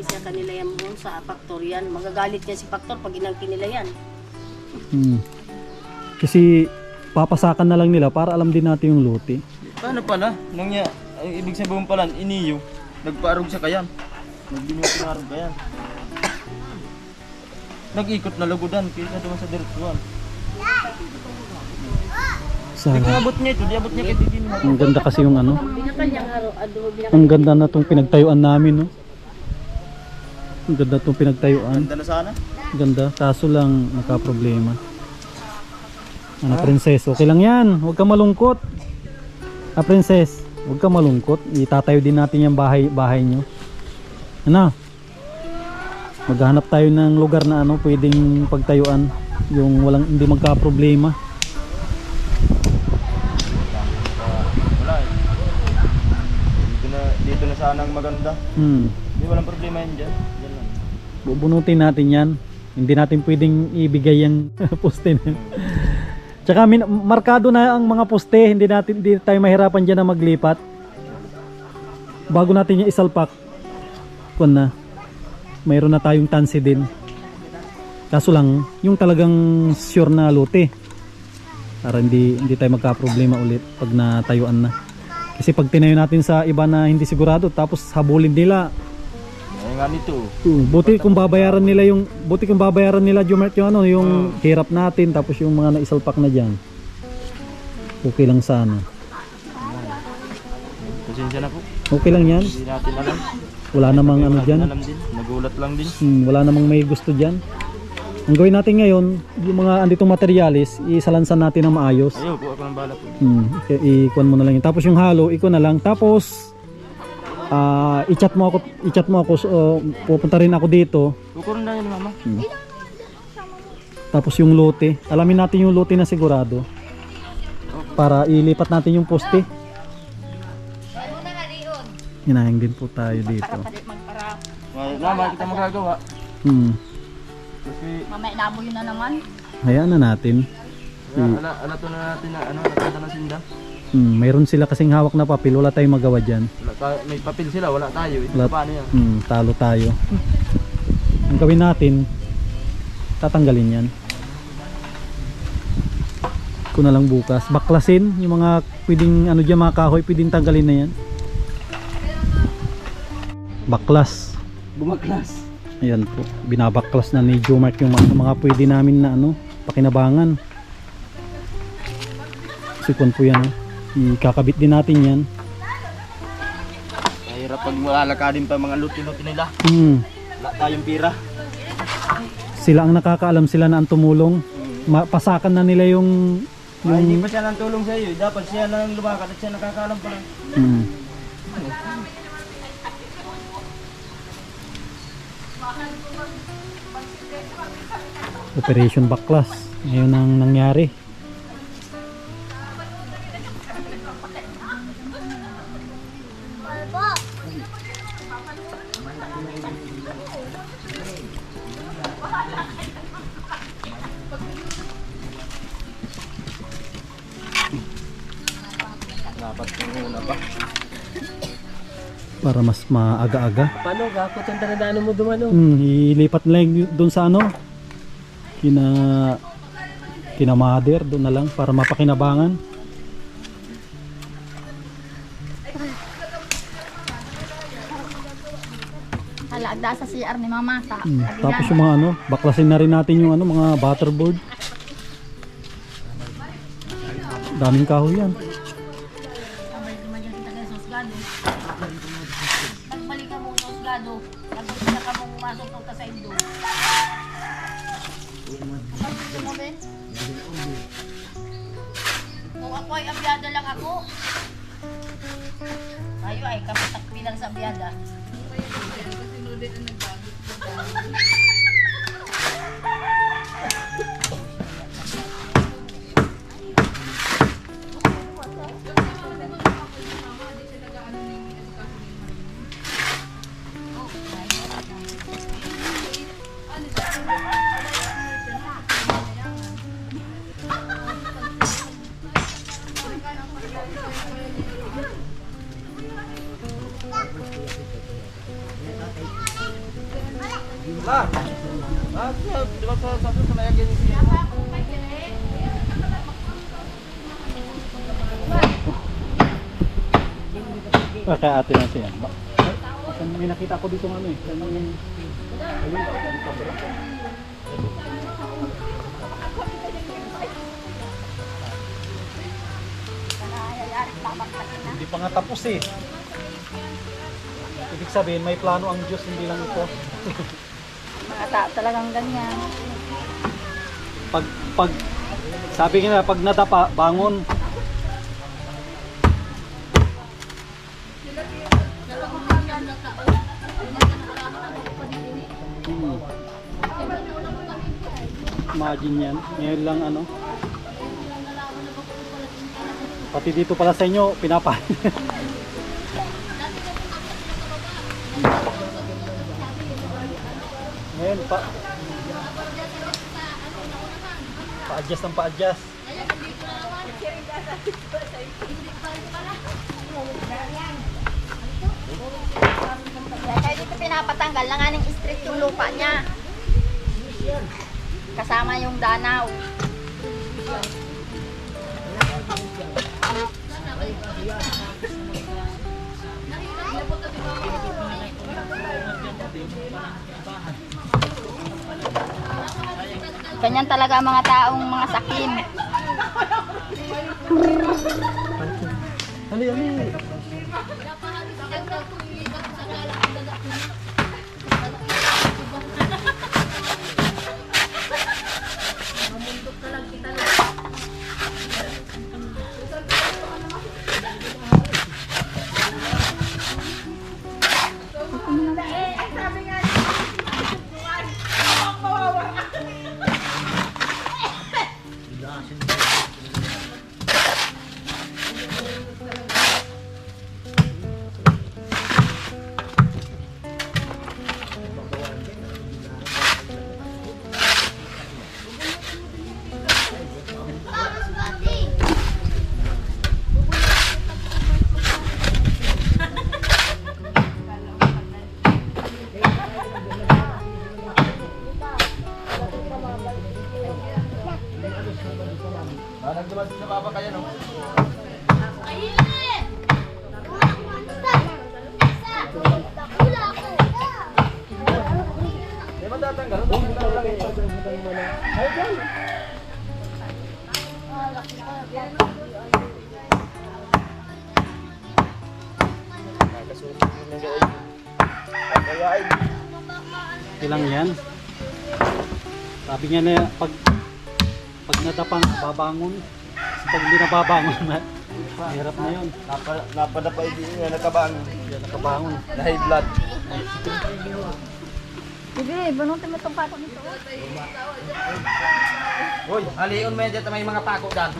sa kanila yan mo sa factor yan. Magagalit yan si factor pag inangkin nila yan. Kasi papasakan na lang nila para alam din natin yung lote. Paano pala? Ang ibig sabihin pala, iniyo, nagpaarog sa kayan. Nagbinutinarog kayan. Nag-ikot na lagudan, kaysa naman sa direksyon. Di ko abot niya ito, di abot niya kay Tigin. Ang ganda kasi yung Binakanyang ang ganda na itong pinagtayuan namin, no? Ang ganda itong pinagtayuan. Ganda na sana. Ganda, kaso lang nakaproblema. Princess, okay lang yan. Huwag ka malungkot. Princess, huwag ka malungkot. Itatayo din natin yung bahay nyo. Maghanap tayo ng lugar na pwedeng pagtayuan. Yung hindi magka-problema. Wala eh. Dito na sana ang maganda. Di walang problema yan dyan. Dyan lang. Bubunutin natin yan. Hindi natin pwedeng ibigay yung poste na. Tsaka markado na ang mga poste. Hindi tayo mahirapan dyan na maglipat. Bago natin yung isalpak, mayroon na tayong tansi din. Kaso lang, yung talagang sure na lote. Para hindi tayo magka-problema ulit pag natayuan na. Kasi pag tinayo natin sa iba na hindi sigurado, tapos habulin nila. Ay nga nito. Buti kung babayaran nila Jomart yung hirap natin, tapos yung mga naisalpak na diyan. Okay lang sana. Pasensya na po. Okay lang yan. Hindi natin alam. Wala namang diyan. Alam din. Nagulat lang din. Wala namang may gusto diyan. Ang gawin natin ngayon, yung mga anditong materialis, isalansan natin ng maayos. Ayaw po, ako ng bala po. Ikuan mo na lang yun. Tapos yung halo, iko na lang. Tapos i-chat mo ako, pupunta rin ako dito. Kukurin na yun, mama. Tapos yung lote, alamin natin yung lote na sigurado. Para ilipat natin yung poste. Hinahing din po tayo dito. Mama, kita magagawa. Kasi Mamaya labo yun na naman. Hayaan na natin. alato na natin na nakada na sinda. Mayroon sila kasing hawak na papel, wala tayong magawa dyan. May papel sila, wala tayo. Wala. Paano yan? Talo tayo. Ang gawin natin, tatanggalin yan. Ko na lang bukas. Baklasin yung mga pwedeng dyan, mga kahoy, pwedeng tanggalin na yan. Baklas. Bumaklas. Ayan po, binabaklas na ni Jomart yung mga pwede namin na pakinabangan. Sikon po yan. Ikakabit din natin yan. Mahirap pag malalakadin pa mga luti-luti nila. Wala tayong pira. Sila ang nakakaalam, sila na ang tumulong. Pasakan na nila yung Hindi pa siya nang tulong sa iyo. Dapat siya na lang lumakad at siya nakakaalam pa lang. Operation Baklas. Ngayon ang nangyari. Dapat muna ba? Para mas maaga-aga. Paano gako itong taradaan mo dumano? Ilipat na lang doon sa ano. Kina mother doon na lang para mapakinabangan. Halagda sa CR ni Mama. Tapos yung mga ano, baklasin na rin natin yung ano, mga butterboard. Daming kahoy yan. Nagbalik ka mong usgado. Nagbalik ka mong pumasok punta sa Indo. Kung ako ay abyada lang ako. Tayo ay kapatakpi lang sa abyada. Ma! Di ba sa mayagin siya? Kaya ate na siya. May nakita ko dito ng ano eh. Hindi pa nga tapos eh. Ibig sabihin may plano ang Diyos, hindi lang ito. Mga tao talagang ganyan. Pag sabi nga pag nadapa, bangon. Imagine yan. Ngayon lang ano. Pati dito pala sa inyo, pinapa. Ngayon pa-adjust ng pa-adjust. Kaya dito pinapatanggal na nga ng street yung lupa niya. Kasama yung danaw. Ganyan talaga ang mga taong mga sakim. Ali. Nagdumas sa baba kaya no? Di ba tatanggal? Ilang yan? Sabi niya na pag nadapang babangon. Kasi pag hindi nababangon, hirap na yun. Napadapa hindi niya nakabangon. Hindi nakabangon. Na high blood. Sige, banutin mo itong pako nito. Hoy, halion mo yan dyan, may mga pako dyan.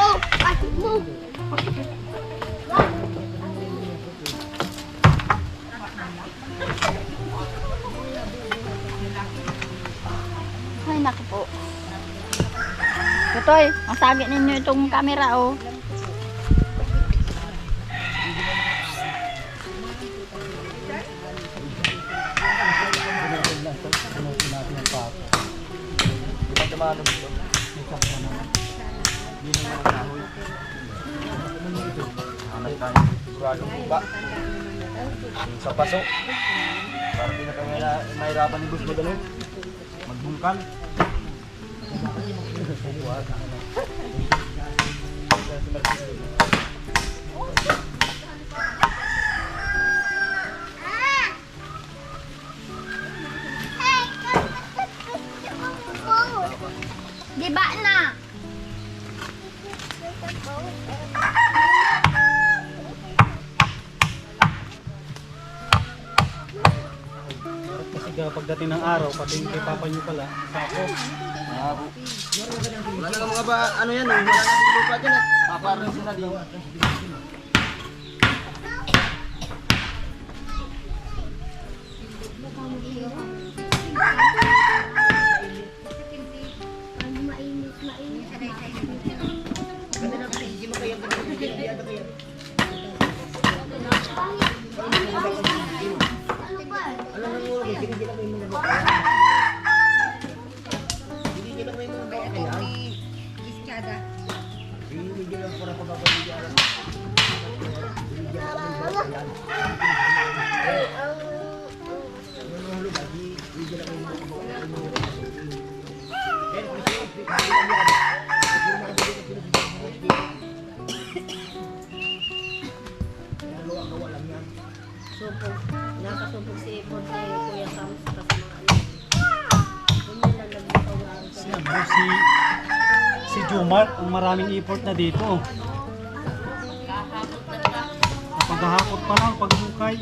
Oh, pako mo. Ay, naku po. Tutoy, ang sagit ninyo itong camera, oh. Di ba dumano dito? Hindi naman ang kahoy. Hanap tayo. Siguradong iba. Sa paso. Para di na kami mahirapan ni Boss Magano. Magbungkal. Di ba na? Kasi pagdating ng araw, pati yung kay papa nyo pala, sako. Wala na mga ba, ano yan, wala na din lupa dyan at paparin sila din. Supog. Nakasupog si Ipon kay Kuya Sam sa kasama ano. Hindi lang nagbitaw na ang Si, ano, si Jumar, ang maraming effort na dito. Paghahakot pa lang, paghukay.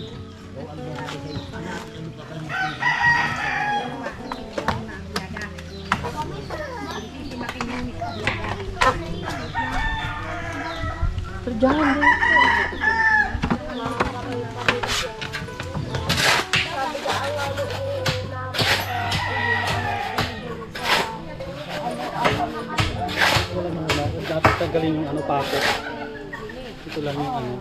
Wala, dapat tanggalin yung ano pako. Ito lang yung ano.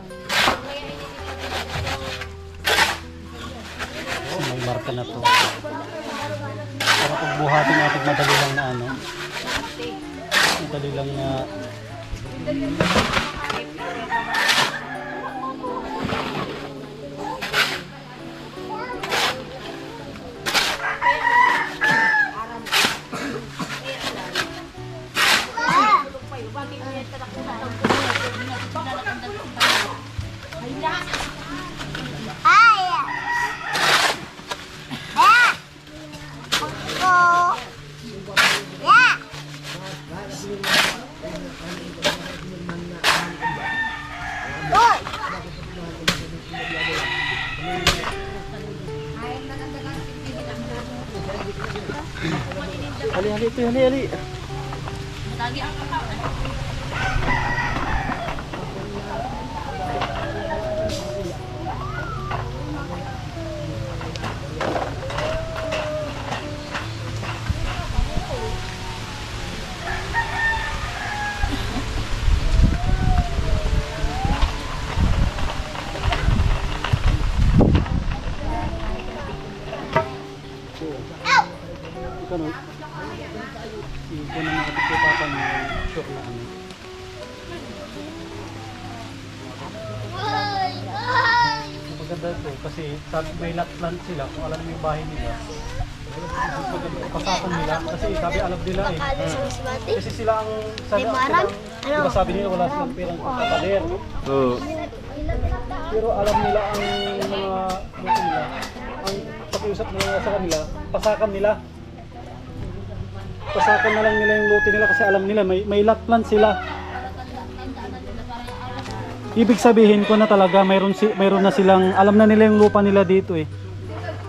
May marka na to. Para pagbuhatin natin madali lang na ano. Madali lang na hali, ito, hali. Lagi ang kakao. Ito no. Ito na mga kay papa niyo sure na ano. Maganda ito kasi may lot plant sila kung alam mo yung bahay nila. Pasakan nila kasi sabi alam nila eh. Kasi sila ang diba sabi nila wala silang perang papader. Oo. Pero alam nila ang mga luto nila. Ang pakiusap nila sa kanila, pasakan nila. Pasakan na lang nila yung luto nila kasi alam nila may lot plant sila. ibig sabihin ko na talaga mayroon na silang, alam na nila yung lupa nila dito eh.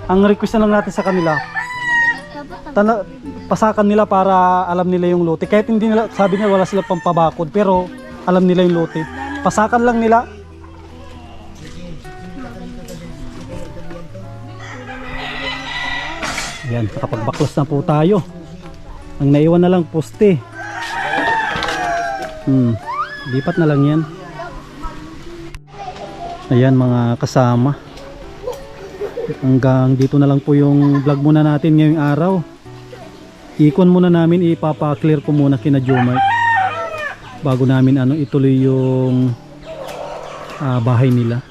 Ang request na lang natin sa kanila, pasakan nila para alam nila yung lote. Kahit hindi nila, sabi nila wala sila pampabakod, pero alam nila yung lote. Pasakan lang nila. Yan, nakapagbaklas na po tayo. Ang naiwan na lang poste. Lipat na lang yan. Ayan mga kasama. Hanggang dito na lang po yung vlog muna natin ngayong araw. Ikon muna namin, ipapa-clear ko muna kina Jomar bago namin ituloy yung bahay nila.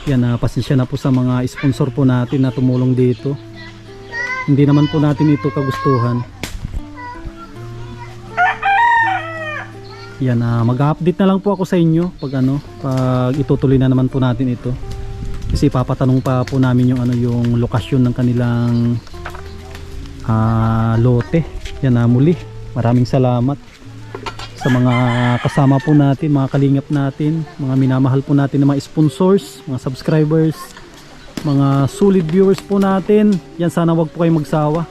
Yan, pasensya na po sa mga sponsor po natin na tumulong dito. Hindi naman po natin ito kagustuhan. Yan, mag-update na lang po ako sa inyo pag pag itutuloy na naman po natin ito. Kasi papatanong pa po namin yung yung lokasyon ng kanilang lote. Yan, muli maraming salamat sa mga kasama po natin, mga kalingap natin, mga minamahal po natin na mga sponsors, mga subscribers, mga solid viewers po natin. Yan, sana wag po kayong magsawa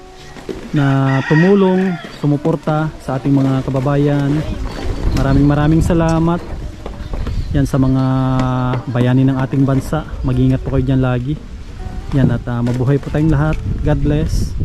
na tumulong, sumuporta sa ating mga kababayan. Maraming salamat. Yan, sa mga bayani ng ating bansa, mag-ingat po kayo dyan lagi. Yan, at mabuhay po tayong lahat. God bless.